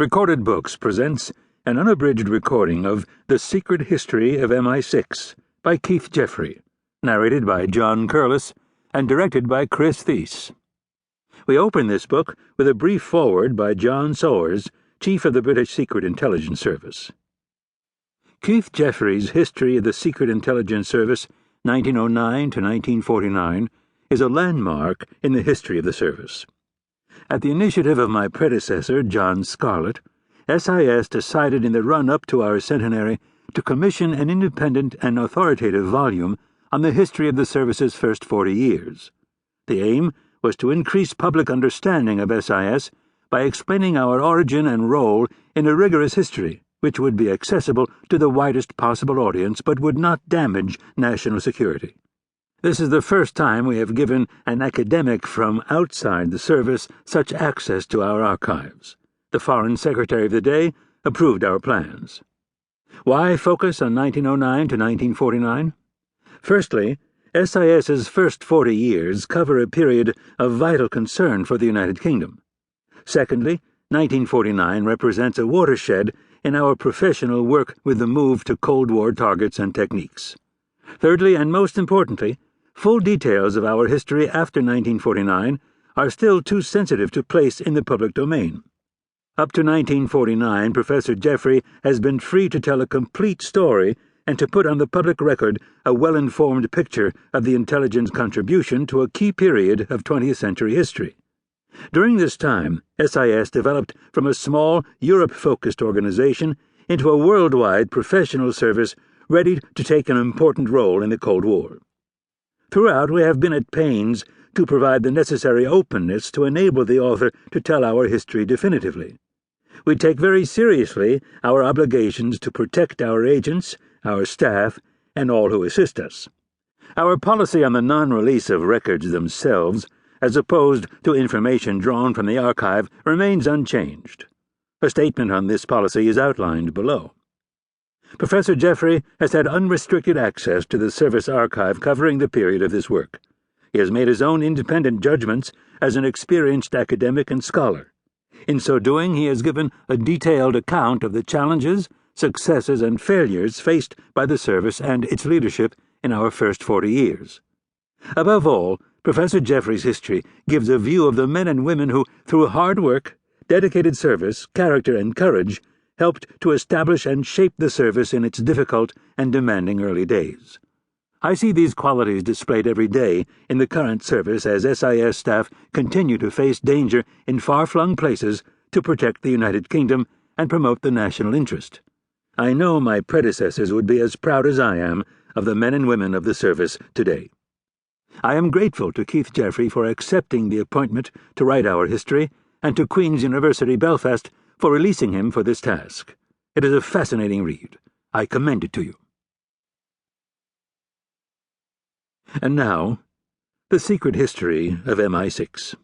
Recorded Books presents an unabridged recording of The Secret History of MI6 by Keith Jeffery, narrated by John Curless and directed by Chris Thies. We open this book with a brief foreword by John Sowers, Chief of the British Secret Intelligence Service. Keith Jeffery's History of the Secret Intelligence Service, 1909 to 1949, is a landmark in the history of the service. At the initiative of my predecessor, John Scarlett, SIS decided in the run-up to our centenary to commission an independent and authoritative volume on the history of the service's first 40 years. The aim was to increase public understanding of SIS by explaining our origin and role in a rigorous history which would be accessible to the widest possible audience but would not damage national security. This is the first time we have given an academic from outside the service such access to our archives. The Foreign Secretary of the day approved our plans. Why focus on 1909 to 1949? Firstly, SIS's first 40 years cover a period of vital concern for the United Kingdom. Secondly, 1949 represents a watershed in our professional work with the move to Cold War targets and techniques. Thirdly, and most importantly, full details of our history after 1949 are still too sensitive to place in the public domain. Up to 1949, Professor Jeffery has been free to tell a complete story and to put on the public record a well-informed picture of the intelligence contribution to a key period of 20th century history. During this time, SIS developed from a small, Europe-focused organization into a worldwide professional service ready to take an important role in the Cold War. Throughout, we have been at pains to provide the necessary openness to enable the author to tell our history definitively. We take very seriously our obligations to protect our agents, our staff, and all who assist us. Our policy on the non-release of records themselves, as opposed to information drawn from the archive, remains unchanged. A statement on this policy is outlined below. Professor Jeffery has had unrestricted access to the service archive covering the period of this work. He has made his own independent judgments as an experienced academic and scholar. In so doing, he has given a detailed account of the challenges, successes, and failures faced by the service and its leadership in our first 40 years. Above all, Professor Jeffery's history gives a view of the men and women who, through hard work, dedicated service, character, and courage, helped to establish and shape the service in its difficult and demanding early days. I see these qualities displayed every day in the current service as SIS staff continue to face danger in far-flung places to protect the United Kingdom and promote the national interest. I know my predecessors would be as proud as I am of the men and women of the service today. I am grateful to Keith Jeffery for accepting the appointment to write our history, and to Queen's University Belfast for releasing him for this task. It is a fascinating read. I commend it to you. And now, The Secret History of MI6.